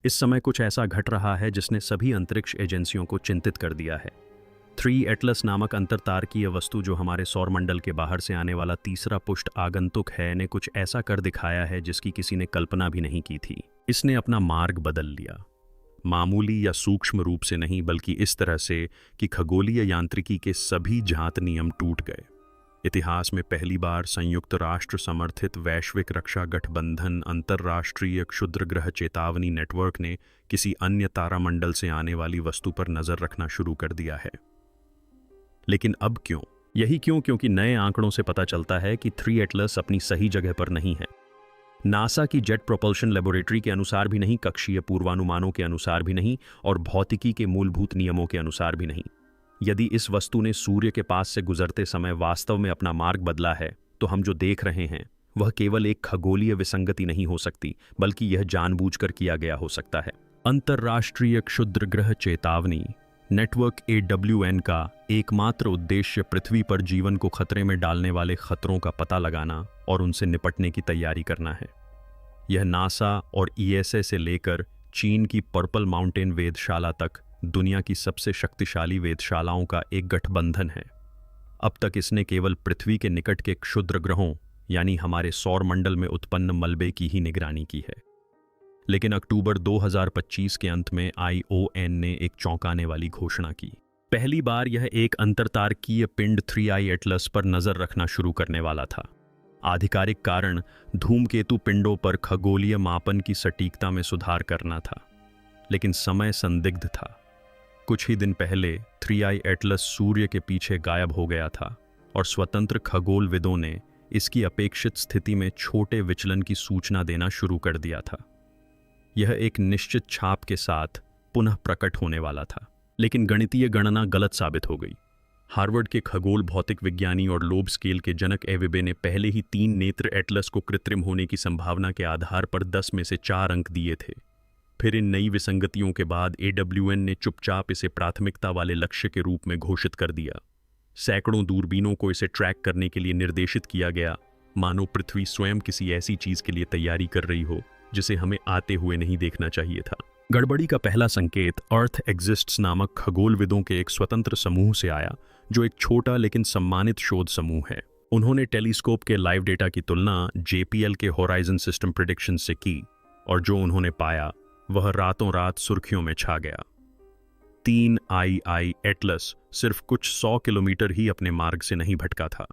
इस समय कुछ ऐसा घट रहा है जिसने सभी अंतरिक्ष एजेंसियों को चिंतित कर दिया है। 3 एटलस नामक अंतरतारकीय वस्तु, जो हमारे सौरमंडल के बाहर से आने वाला तीसरा पुष्ट आगंतुक है, ने कुछ ऐसा कर दिखाया है जिसकी किसी ने कल्पना भी नहीं की थी। इसने अपना मार्ग बदल लिया, मामूली या सूक्ष्म रूप से नहीं, बल्कि इस तरह से कि खगोलीय यांत्रिकी के सभी ज्ञात नियम टूट गए। इतिहास में पहली बार संयुक्त राष्ट्र समर्थित वैश्विक रक्षा गठबंधन अंतरराष्ट्रीय क्षुद्र ग्रह चेतावनी नेटवर्क ने किसी अन्य तारामंडल से आने वाली वस्तु पर नजर रखना शुरू कर दिया है। लेकिन अब क्यों? यही क्यों? क्योंकि नए आंकड़ों से पता चलता है कि 3 एटलस अपनी सही जगह पर नहीं है। नासा की जेट प्रोपल्शन लेबोरेटरी के अनुसार भी नहीं, कक्षीय पूर्वानुमानों के अनुसार भी नहीं, और भौतिकी के मूलभूत नियमों के अनुसार भी नहीं। यदि इस वस्तु ने सूर्य के पास से गुजरते समय वास्तव में अपना मार्ग बदला है, तो हम जो देख रहे हैं वह केवल एक खगोलीय विसंगति नहीं हो सकती, बल्कि यह जानबूझकर किया गया हो सकता है। अंतरराष्ट्रीय क्षुद्र ग्रह चेतावनी नेटवर्क AWN का एकमात्र उद्देश्य पृथ्वी पर जीवन को खतरे में डालने वाले खतरों का पता लगाना और उनसे निपटने की तैयारी करना है। यह नासा और ESA से लेकर चीन की पर्पल माउंटेन वेधशाला तक दुनिया की सबसे शक्तिशाली वेधशालाओं का एक गठबंधन है। अब तक इसने केवल पृथ्वी के निकट के क्षुद्र ग्रहों, यानी हमारे सौरमंडल में उत्पन्न मलबे की ही निगरानी की है। लेकिन अक्टूबर 2025 के अंत में ION ने एक चौंकाने वाली घोषणा की। पहली बार यह एक अंतरतारकीय पिंड 3I एटलस पर नजर रखना शुरू करने वाला था। आधिकारिक कारण धूमकेतु पिंडों पर खगोलीय मापन की सटीकता में सुधार करना था, लेकिन समय संदिग्ध था। कुछ ही दिन पहले 3I एटलस सूर्य के पीछे गायब हो गया था और स्वतंत्र खगोलविदों ने इसकी अपेक्षित स्थिति में छोटे विचलन की सूचना देना शुरू कर दिया था। यह एक निश्चित छाप के साथ पुनः प्रकट होने वाला था, लेकिन गणितीय गणना गलत साबित हो गई। हार्वर्ड के खगोल भौतिक विज्ञानी और लोब स्केल के जनक एविबे ने पहले ही 3 नेत्र एटलस को कृत्रिम होने की संभावना के आधार पर 10 में से 4 अंक दिए थे। फिर इन नई विसंगतियों के बाद AWN ने चुपचाप इसे प्राथमिकता वाले लक्ष्य के रूप में घोषित कर दिया। सैकड़ों दूरबीनों को इसे ट्रैक करने के लिए निर्देशित किया गया, मानो पृथ्वी स्वयं किसी ऐसी चीज के लिए तैयारी कर रही हो जिसे हमें आते हुए नहीं देखना चाहिए था। गड़बड़ी का पहला संकेत अर्थ एग्जिस्ट्स नामक खगोलविदों के एक स्वतंत्र समूह से आया, जो एक छोटा लेकिन सम्मानित शोध समूह है। उन्होंने टेलीस्कोप के लाइव डेटा की तुलना JPL के होराइजन सिस्टम प्रेडिक्शन से की, और जो उन्होंने पाया वह रातों रात सुर्खियों में छा गया। 3I एटलस सिर्फ कुछ 100 किलोमीटर ही अपने मार्ग से नहीं भटका था।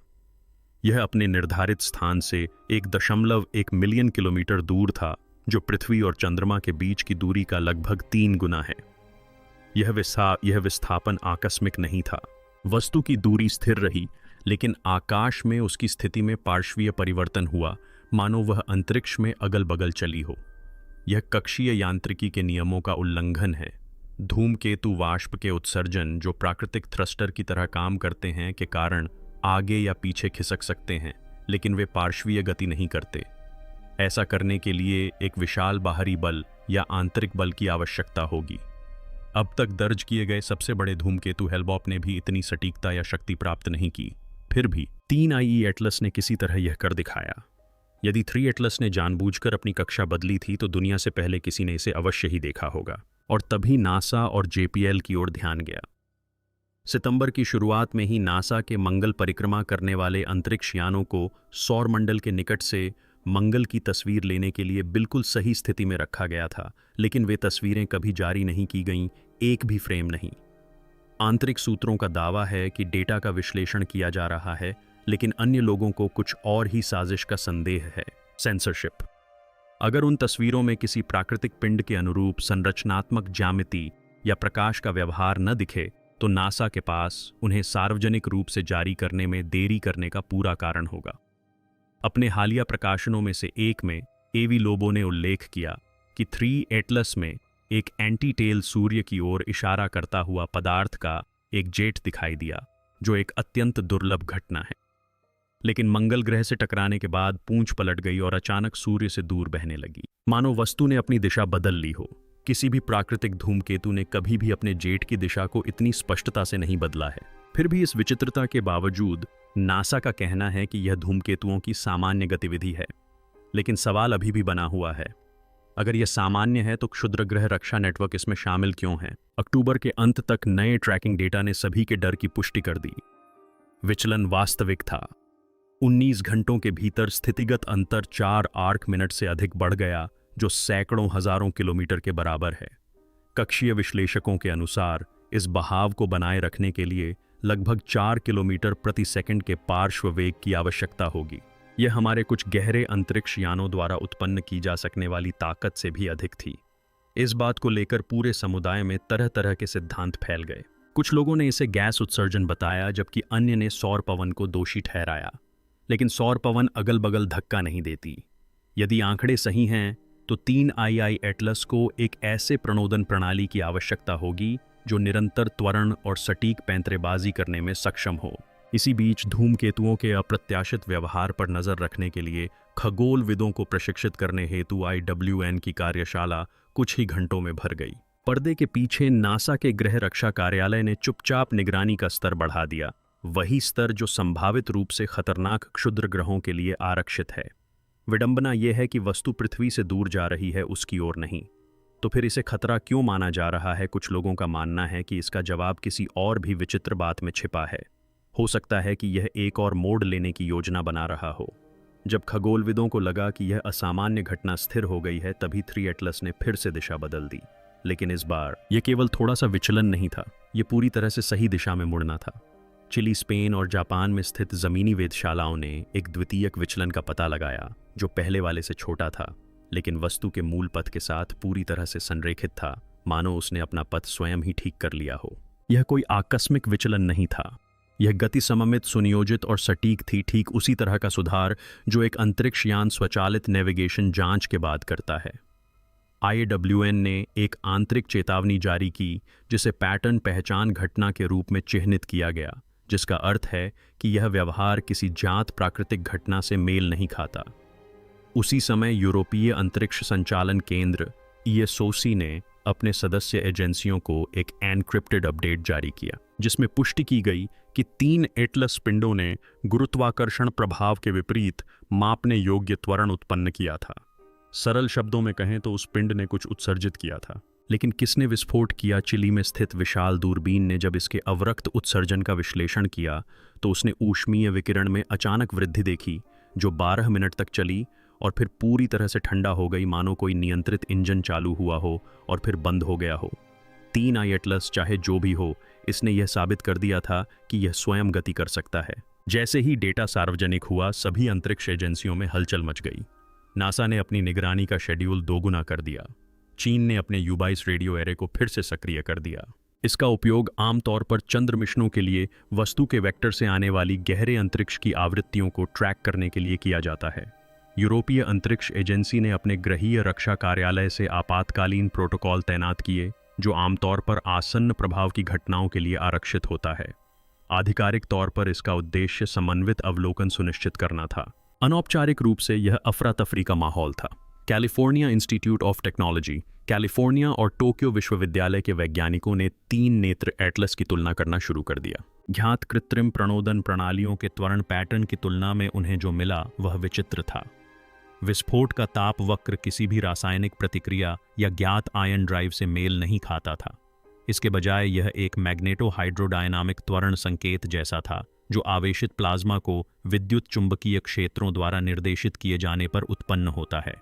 यह अपने निर्धारित स्थान से 1.1 मिलियन किलोमीटर दूर था, जो पृथ्वी और चंद्रमा के बीच की दूरी का लगभग 3 गुना है। यह विस्थापन आकस्मिक नहीं था। वस्तु की दूरी स्थिर रही, लेकिन आकाश में उसकी स्थिति में पार्श्वीय परिवर्तन हुआ, मानो वह अंतरिक्ष में अगल बगल चली हो। यह कक्षीय यांत्रिकी के नियमों का उल्लंघन है। धूमकेतु वाष्प के उत्सर्जन, जो प्राकृतिक थ्रस्टर की तरह काम करते हैं, के कारण आगे या पीछे खिसक सकते हैं, लेकिन वे पार्श्वीय गति नहीं करते। ऐसा करने के लिए एक विशाल बाहरी बल या आंतरिक बल की आवश्यकता होगी। अब तक दर्ज किए गए सबसे बड़े धूमकेतु हेलबॉप ने भी इतनी सटीकता या शक्ति प्राप्त नहीं की। फिर भी 3IE एटलस ने किसी तरह यह कर दिखाया। यदि 3 एटलस ने जानबूझकर अपनी कक्षा बदली थी, तो दुनिया से पहले किसी ने इसे अवश्य ही देखा होगा, और तभी नासा और JPL की ओर ध्यान गया। सितंबर की शुरुआत में ही नासा के मंगल परिक्रमा करने वाले अंतरिक्ष यानों को सौरमंडल के निकट से मंगल की तस्वीर लेने के लिए बिल्कुल सही स्थिति में रखा गया था, लेकिन वे तस्वीरें कभी जारी नहीं की गईं, एक भी फ्रेम नहीं। आंतरिक सूत्रों का दावा है कि डेटा का विश्लेषण किया जा रहा है, लेकिन अन्य लोगों को कुछ और ही साजिश का संदेह है, सेंसरशिप। अगर उन तस्वीरों में किसी प्राकृतिक पिंड के अनुरूप संरचनात्मक ज्यामिति या प्रकाश का व्यवहार न दिखे, तो नासा के पास उन्हें सार्वजनिक रूप से जारी करने में देरी करने का पूरा कारण होगा। अपने हालिया प्रकाशनों में से एक में AV लोबो ने उल्लेख किया कि 3 एटलस में एक एंटीटेल सूर्य की ओर इशारा करता हुआ पदार्थ का एक जेट दिखाई दिया, जो एक अत्यंत दुर्लभ घटना है। लेकिन मंगल ग्रह से टकराने के बाद पूंछ पलट गई और अचानक सूर्य से दूर बहने लगी, मानो वस्तु ने अपनी दिशा बदल ली हो। किसी भी प्राकृतिक धूमकेतु ने कभी भी अपने जेट की दिशा को इतनी स्पष्टता से नहीं बदला है। फिर भी इस विचित्रता के बावजूद नासा का कहना है कि यह धूमकेतुओं की सामान्य गतिविधि है। लेकिन सवाल अभी भी बना हुआ है, अगर यह सामान्य है तो क्षुद्रग्रह रक्षा नेटवर्क इसमें शामिल क्यों है? अक्टूबर के अंत तक नए ट्रैकिंग डेटा ने सभी के डर की पुष्टि कर दी। विचलन वास्तविक था। 19 घंटों के भीतर स्थितिगत अंतर 4 आर्क मिनट से अधिक बढ़ गया, जो सैकड़ों हजारों किलोमीटर के बराबर है। कक्षीय विश्लेषकों के अनुसार इस बहाव को बनाए रखने के लिए लगभग 4 किलोमीटर प्रति सेकंड के पार्श्व वेग की आवश्यकता होगी। यह हमारे कुछ गहरे अंतरिक्ष यानों द्वारा उत्पन्न की जा सकने वाली ताकत से भी अधिक थी। इस बात को लेकर पूरे समुदाय में तरह तरह के सिद्धांत फैल गए। कुछ लोगों ने इसे गैस उत्सर्जन बताया, जबकि अन्य ने सौर पवन को दोषी ठहराया। लेकिन सौर पवन अगल बगल धक्का नहीं देती। यदि आंकड़े सही हैं तो 3II एटलस को एक ऐसे प्रणोदन प्रणाली की आवश्यकता होगी जो निरंतर त्वरण और सटीक पैंतरेबाजी करने में सक्षम हो। इसी बीच धूमकेतुओं के अप्रत्याशित व्यवहार पर नजर रखने के लिए खगोलविदों को प्रशिक्षित करने हेतु IWN की कार्यशाला कुछ ही घंटों में भर गई। पर्दे के पीछे नासा के गृह रक्षा कार्यालय ने चुपचाप निगरानी का स्तर बढ़ा दिया, वही स्तर जो संभावित रूप से खतरनाक क्षुद्र ग्रहों के लिए आरक्षित है। विडंबना यह है कि वस्तु पृथ्वी से दूर जा रही है, उसकी ओर नहीं। तो फिर इसे खतरा क्यों माना जा रहा है? कुछ लोगों का मानना है कि इसका जवाब किसी और भी विचित्र बात में छिपा है। हो सकता है कि यह एक और मोड़ लेने की योजना बना रहा हो। जब खगोलविदों को लगा कि यह असामान्य घटना स्थिर हो गई है, तभी 3 एटलस ने फिर से दिशा बदल दी। लेकिन इस बार यह केवल थोड़ा सा विचलन नहीं था, यह पूरी तरह से सही दिशा में मुड़ना था। चिली, स्पेन और जापान में स्थित जमीनी वेधशालाओं ने एक द्वितीयक विचलन का पता लगाया, जो पहले वाले से छोटा था, लेकिन वस्तु के मूल पथ के साथ पूरी तरह से संरेखित था, मानो उसने अपना पथ स्वयं ही ठीक कर लिया हो। यह कोई आकस्मिक विचलन नहीं था, यह गति सममित, सुनियोजित और सटीक थी। ठीक उसी तरह का सुधार जो एक अंतरिक्ष यान स्वचालित नेविगेशन जांच के बाद करता है। IWN ने एक आंतरिक चेतावनी जारी की, जिसे पैटर्न पहचान घटना के रूप में चिह्नित किया गया, जिसका अर्थ है कि यह व्यवहार किसी ज्ञात प्राकृतिक घटना से मेल नहीं खाता। उसी समय यूरोपीय अंतरिक्ष संचालन केंद्र ESOC ने अपने सदस्य एजेंसियों को एक एनक्रिप्टेड अपडेट जारी किया, जिसमें पुष्टि की गई कि 3 एटलस पिंडों ने गुरुत्वाकर्षण प्रभाव के विपरीत मापने योग्य त्वरण उत्पन्न किया था। सरल शब्दों में कहें तो उस पिंड ने कुछ उत्सर्जित किया था। लेकिन किसने विस्फोट किया? चिली में स्थित विशाल दूरबीन ने जब इसके अवरक्त उत्सर्जन का विश्लेषण किया तो उसने ऊष्मीय विकिरण में अचानक वृद्धि देखी, जो 12 मिनट तक चली और फिर पूरी तरह से ठंडा हो गई, मानो कोई नियंत्रित इंजन चालू हुआ हो और फिर बंद हो गया हो। 3I एटलस, चाहे जो भी हो, इसने यह साबित कर दिया था कि यह स्वयं गति कर सकता है। जैसे ही डेटा सार्वजनिक हुआ, सभी अंतरिक्ष एजेंसियों में हलचल मच गई। नासा ने अपनी निगरानी का शेड्यूल दोगुना कर दिया। चीन ने अपने U-22 रेडियो एरे को फिर से सक्रिय कर दिया। इसका उपयोग आमतौर पर चंद्र मिशनों के लिए वस्तु के वेक्टर से आने वाली गहरे अंतरिक्ष की आवृत्तियों को ट्रैक करने के लिए किया जाता है। यूरोपीय अंतरिक्ष एजेंसी ने अपने गृहीय रक्षा कार्यालय से आपातकालीन प्रोटोकॉल तैनात किए, जो आमतौर पर आसन्न प्रभाव की घटनाओं के लिए आरक्षित होता है। आधिकारिक तौर पर इसका उद्देश्य समन्वित अवलोकन सुनिश्चित करना था। अनौपचारिक रूप से यह अफरा तफरी का माहौल था। California institute of technology, California और टोक्यो विश्वविद्यालय के वैज्ञानिकों ने 3 नेत्र एटलस की तुलना करना शुरू कर दिया। ज्ञात कृत्रिम प्रणोदन प्रणालियों के त्वरण पैटर्न की तुलना में उन्हें जो मिला वह विचित्र था। विस्फोट का ताप वक्र किसी भी रासायनिक प्रतिक्रिया या ज्ञात आयन ड्राइव से मेल नहीं खाता था। इसके बजाय यह एक मैग्नेटो हाइड्रोडायनामिक त्वरण संकेत जैसा था, जो आवेशित प्लाज्मा को विद्युत चुंबकीय क्षेत्रों द्वारा निर्देशित किए जाने पर उत्पन्न होता है।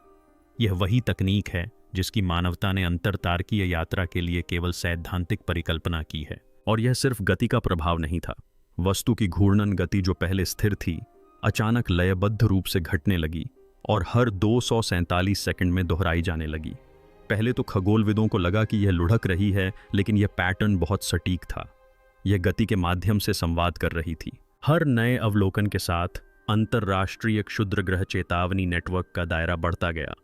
यह वही तकनीक है जिसकी मानवता ने अंतरतारकीय यात्रा के लिए केवल सैद्धांतिक परिकल्पना की है। और यह सिर्फ गति का प्रभाव नहीं था। वस्तु की घूर्णन गति, जो पहले स्थिर थी, अचानक लयबद्ध रूप से घटने लगी और हर 247 सेकंड में दोहराई जाने लगी। पहले तो खगोलविदों को लगा कि यह लुढ़क रही है, लेकिन यह पैटर्न बहुत सटीक था। यह गति के माध्यम से संवाद कर रही थी। हर नए अवलोकन के साथ अंतरराष्ट्रीय क्षुद्रग्रह चेतावनी नेटवर्क का दायरा बढ़ता गया।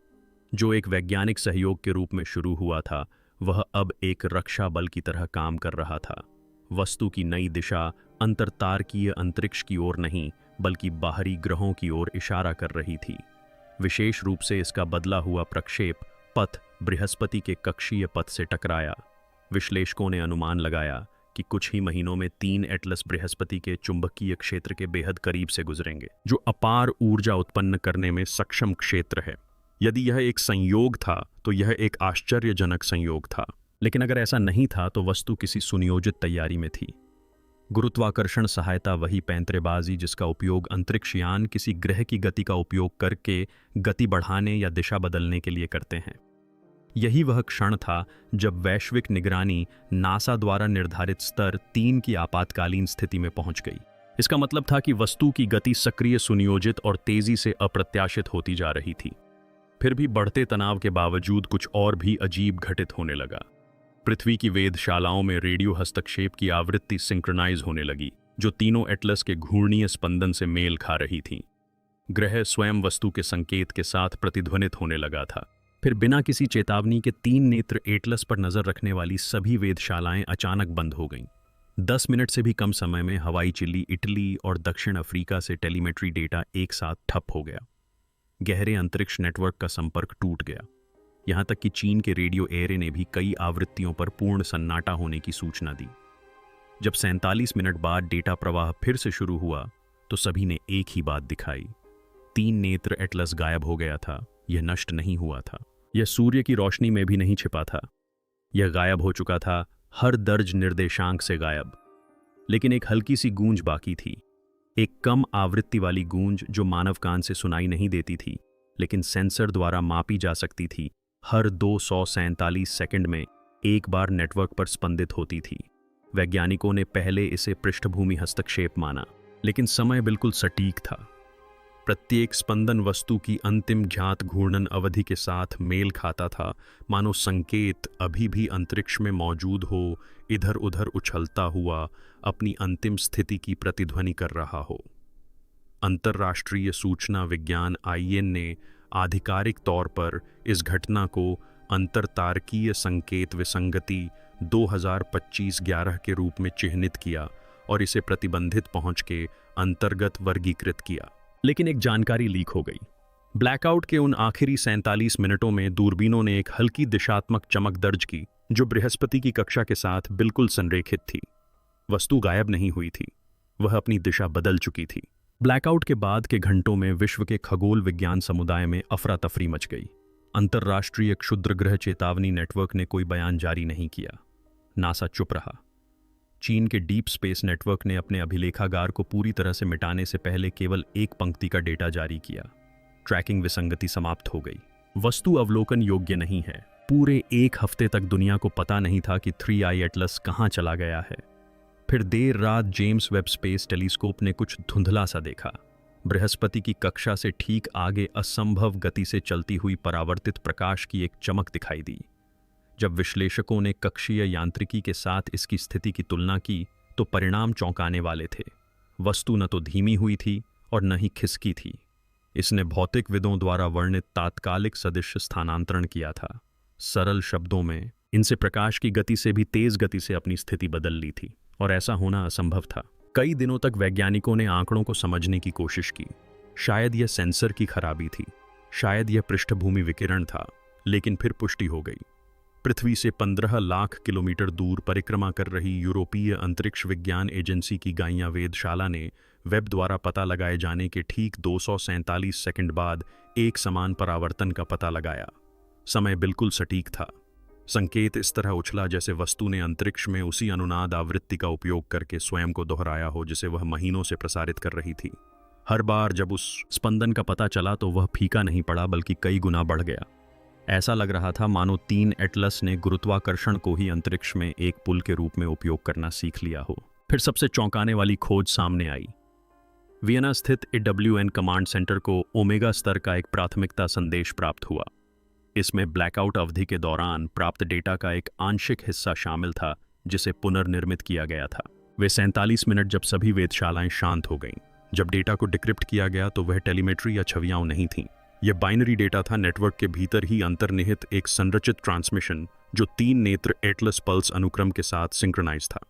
जो एक वैज्ञानिक सहयोग के रूप में शुरू हुआ था, वह अब एक रक्षा बल की तरह काम कर रहा था। वस्तु की नई दिशा अंतरतारकीय अंतरिक्ष की ओर नहीं, बल्कि बाहरी ग्रहों की ओर इशारा कर रही थी। विशेष रूप से इसका बदला हुआ प्रक्षेप पथ बृहस्पति के कक्षीय पथ से टकराया। विश्लेषकों ने अनुमान लगाया कि कुछ ही महीनों में 3 एटलस बृहस्पति के चुंबकीय क्षेत्र के बेहद करीब से गुजरेंगे, जो अपार ऊर्जा उत्पन्न करने में सक्षम क्षेत्र है। यदि यह एक संयोग था तो यह एक आश्चर्यजनक संयोग था, लेकिन अगर ऐसा नहीं था तो वस्तु किसी सुनियोजित तैयारी में थी। गुरुत्वाकर्षण सहायता वही पैंतरेबाजी जिसका उपयोग अंतरिक्ष यान किसी ग्रह की गति का उपयोग करके गति बढ़ाने या दिशा बदलने के लिए करते हैं। यही वह क्षण था जब वैश्विक निगरानी नासा द्वारा निर्धारित स्तर 3 की आपातकालीन स्थिति में पहुंच गई। इसका मतलब था कि वस्तु की गति सक्रिय, सुनियोजित और तेजी से अप्रत्याशित होती जा रही थी। फिर भी बढ़ते तनाव के बावजूद कुछ और भी अजीब घटित होने लगा। पृथ्वी की वेधशालाओं में रेडियो हस्तक्षेप की आवृत्ति सिंक्रोनाइज होने लगी, जो तीनों एटलस के घूर्णीय स्पंदन से मेल खा रही थी। ग्रह स्वयं वस्तु के संकेत के साथ प्रतिध्वनित होने लगा था। फिर बिना किसी चेतावनी के 3 नेत्र एटलस पर नजर रखने वाली सभी वेधशालाएं अचानक बंद हो गईं। 10 मिनट से भी कम समय में हवाई चिली, इटली और दक्षिण अफ्रीका से टेलीमेट्री डेटा एक साथ ठप हो गया। गहरे अंतरिक्ष नेटवर्क का संपर्क टूट गया। यहां तक कि चीन के रेडियो एरे ने भी कई आवृत्तियों पर पूर्ण सन्नाटा होने की सूचना दी। जब 47 मिनट बाद डेटा प्रवाह फिर से शुरू हुआ तो सभी ने एक ही बात दिखाई। 3 नेत्र एटलस गायब हो गया था। यह नष्ट नहीं हुआ था, यह सूर्य की रोशनी में भी नहीं छिपा था। यह गायब हो चुका था, हर दर्ज निर्देशांक से गायब। लेकिन एक हल्की सी गूंज बाकी थी, एक कम आवृत्ति वाली गूंज जो मानव कान से सुनाई नहीं देती थी, लेकिन सेंसर द्वारा मापी जा सकती थी। हर 247 सेकंड में एक बार नेटवर्क पर स्पंदित होती थी। वैज्ञानिकों ने पहले इसे पृष्ठभूमि हस्तक्षेप माना, लेकिन समय बिल्कुल सटीक था। प्रत्येक स्पंदन वस्तु की अंतिम ज्ञात घूर्णन अवधि के साथ मेल खाता था, मानो संकेत अभी भी अंतरिक्ष में मौजूद हो, इधर उधर उछलता हुआ अपनी अंतिम स्थिति की प्रतिध्वनि कर रहा हो। अंतर्राष्ट्रीय सूचना विज्ञान IN ने आधिकारिक तौर पर इस घटना को अंतरतारकीय संकेत विसंगति 2025-11 के रूप में चिह्नित किया और इसे प्रतिबंधित पहुंच के अंतर्गत वर्गीकृत किया। लेकिन एक जानकारी लीक हो गई। ब्लैकआउट के उन आखिरी 47 मिनटों में दूरबीनों ने एक हल्की दिशात्मक चमक दर्ज की जो बृहस्पति की कक्षा के साथ बिल्कुल संरेखित थी। वस्तु गायब नहीं हुई थी, वह अपनी दिशा बदल चुकी थी। ब्लैकआउट के बाद के घंटों में विश्व के खगोल विज्ञान समुदाय में अफरा तफरी मच गई। अंतर्राष्ट्रीय क्षुद्रग्रह चेतावनी नेटवर्क ने कोई बयान जारी नहीं किया। नासा चुप रहा। चीन के डीप स्पेस नेटवर्क ने अपने अभिलेखागार को पूरी तरह से मिटाने से पहले केवल एक पंक्ति का डेटा जारी किया। ट्रैकिंग विसंगति समाप्त हो गई। वस्तु अवलोकन योग्य नहीं है। पूरे 1 हफ्ते तक दुनिया को पता नहीं था कि 3I एटलस कहाँ चला गया है। फिर देर रात जेम्स वेब स्पेस टेलीस्कोप ने कुछ धुंधला सा देखा। बृहस्पति की कक्षा से ठीक आगे असंभव गति से चलती हुई परावर्तित प्रकाश की एक चमक दिखाई दी। जब विश्लेषकों ने कक्षीय यांत्रिकी के साथ इसकी स्थिति की तुलना की तो परिणाम चौंकाने वाले थे। वस्तु न तो धीमी हुई थी और न ही खिसकी थी। इसने भौतिकविदों द्वारा वर्णित तात्कालिक सदिश स्थानांतरण किया था। सरल शब्दों में, इनसे प्रकाश की गति से भी तेज गति से अपनी स्थिति बदल ली थी, और ऐसा होना असंभव था। कई दिनों तक वैज्ञानिकों ने आंकड़ों को समझने की कोशिश की। शायद यह सेंसर की खराबी थी, शायद यह पृष्ठभूमि विकिरण था, लेकिन फिर पुष्टि हो गई। पृथ्वी से 15 लाख किलोमीटर दूर परिक्रमा कर रही यूरोपीय अंतरिक्ष विज्ञान एजेंसी की गाइया वेधशाला ने वेब द्वारा पता लगाए जाने के ठीक 247 सेकंड बाद एक समान परावर्तन का पता लगाया। समय बिल्कुल सटीक था। संकेत इस तरह उछला जैसे वस्तु ने अंतरिक्ष में उसी अनुनाद आवृत्ति का उपयोग करके स्वयं को दोहराया हो जिसे वह महीनों से प्रसारित कर रही थी। हर बार जब उस स्पंदन का पता चला तो वह फीका नहीं पड़ा, बल्कि कई गुना बढ़ गया। ऐसा लग रहा था मानो 3 एटलस ने गुरुत्वाकर्षण को ही अंतरिक्ष में एक पुल के रूप में उपयोग करना सीख लिया हो। फिर सबसे चौंकाने वाली खोज सामने आई। वियना स्थित AWN कमांड सेंटर को ओमेगा स्तर का एक प्राथमिकता संदेश प्राप्त हुआ। इसमें ब्लैकआउट अवधि के दौरान प्राप्त डेटा का एक आंशिक हिस्सा शामिल था जिसे पुनर्निर्मित किया गया था। वे 47 मिनट जब सभी वेधशालाएं शांत हो गईं। जब डेटा को डिक्रिप्ट किया गया तो वह टेलीमेट्री या छवियां नहीं थीं। यह बाइनरी डेटा था, नेटवर्क के भीतर ही अंतर्निहित एक संरचित ट्रांसमिशन जो 3 नेत्र एटलस पल्स अनुक्रम के साथ सिंक्रोनाइज था।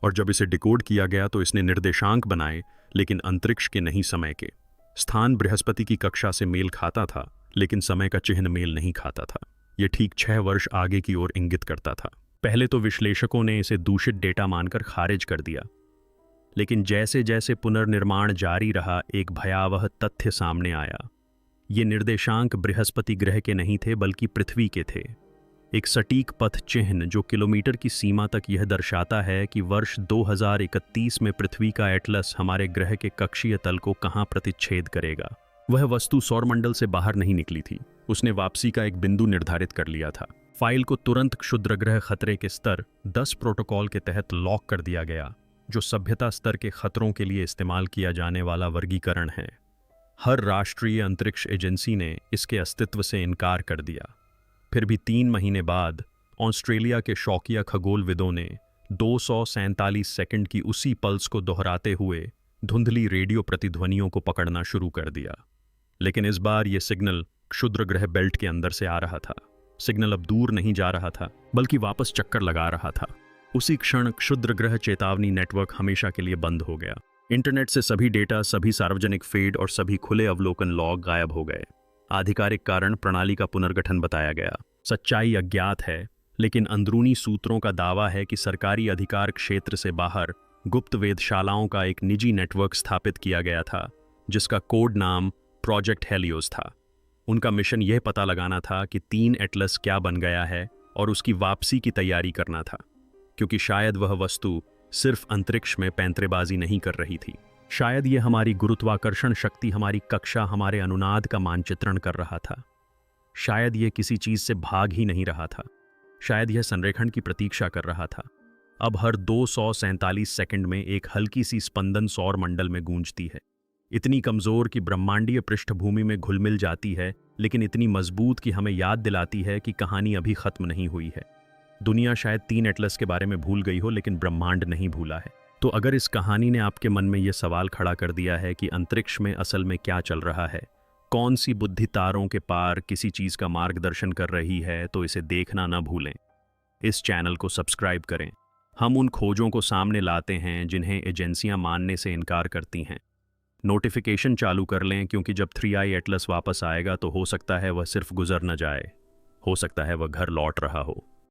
और जब इसे डिकोड किया गया तो इसने निर्देशांक बनाए, लेकिन अंतरिक्ष के नहीं, समय के। स्थान बृहस्पति की कक्षा से मेल खाता था, लेकिन समय का चिन्ह मेल नहीं खाता था। यह ठीक 6 वर्ष आगे की ओर इंगित करता था। पहले तो विश्लेषकों ने इसे दूषित डेटा मानकर खारिज कर दिया, लेकिन जैसे जैसे पुनर्निर्माण जारी रहा एक भयावह तथ्य सामने आया। ये निर्देशांक बृहस्पति ग्रह के नहीं थे बल्कि पृथ्वी के थे। एक सटीक पथ चिह्न जो किलोमीटर की सीमा तक यह दर्शाता है कि वर्ष 2031 में पृथ्वी का एटलस हमारे ग्रह के कक्षीय तल को कहाँ प्रतिच्छेद करेगा। वह वस्तु सौरमंडल से बाहर नहीं निकली थी, उसने वापसी का एक बिंदु निर्धारित कर लिया था। फाइल को तुरंत क्षुद्रग्रह खतरे के स्तर 10 प्रोटोकॉल के तहत लॉक कर दिया गया, जो सभ्यता स्तर के खतरों के लिए इस्तेमाल किया जाने वाला वर्गीकरण है। हर राष्ट्रीय अंतरिक्ष एजेंसी ने इसके अस्तित्व से इनकार कर दिया। फिर भी 3 महीने बाद ऑस्ट्रेलिया के शौकिया खगोलविदों ने 247 सेकंड की उसी पल्स को दोहराते हुए धुंधली रेडियो प्रतिध्वनियों को पकड़ना शुरू कर दिया। लेकिन इस बार यह सिग्नल क्षुद्रग्रह बेल्ट के अंदर से आ रहा था। सिग्नल अब दूर नहीं जा रहा था, बल्कि वापस चक्कर लगा रहा था। उसी क्षण क्षुद्रग्रह चेतावनी नेटवर्क हमेशा के लिए बंद हो गया। इंटरनेट से सभी डेटा, सभी सार्वजनिक फीड और सभी खुले अवलोकन लॉग गायब हो गए। आधिकारिक कारण प्रणाली का पुनर्गठन बताया गया। सच्चाई अज्ञात है, लेकिन अंदरूनी सूत्रों का दावा है कि सरकारी अधिकार क्षेत्र से बाहर गुप्त वेधशालाओं का एक निजी नेटवर्क स्थापित किया गया था, जिसका कोड नाम प्रोजेक्ट हेलियोस था। उनका मिशन यह पता लगाना था कि 3 एटलस क्या बन गया है और उसकी वापसी की तैयारी करना था, क्योंकि शायद वह वस्तु सिर्फ अंतरिक्ष में पैंतरेबाजी नहीं कर रही थी। शायद यह हमारी गुरुत्वाकर्षण शक्ति, हमारी कक्षा, हमारे अनुनाद का मानचित्रण कर रहा था। शायद यह किसी चीज से भाग ही नहीं रहा था। शायद यह संरेखण की प्रतीक्षा कर रहा था। अब हर 247 सेकंड में एक हल्की सी स्पंदन सौर मंडल में गूंजती है, इतनी कमजोर कि ब्रह्मांडीय पृष्ठभूमि में घुल-मिल जाती है, लेकिन इतनी मजबूत कि हमें याद दिलाती है कि कहानी अभी खत्म नहीं हुई है। दुनिया शायद 3 एटलस के बारे में भूल गई हो, लेकिन ब्रह्मांड नहीं भूला है। तो अगर इस कहानी ने आपके मन में यह सवाल खड़ा कर दिया है कि अंतरिक्ष में असल में क्या चल रहा है, कौन सी बुद्धि तारों के पार किसी चीज का मार्गदर्शन कर रही है, तो इसे देखना न भूलें। इस चैनल को सब्सक्राइब करें। हम उन खोजों को सामने लाते हैं जिन्हें एजेंसियां मानने से इनकार करती हैं। नोटिफिकेशन चालू कर लें, क्योंकि जब 3i एटलस वापस आएगा तो हो सकता है वह सिर्फ गुजर न जाए, हो सकता है वह घर लौट रहा हो।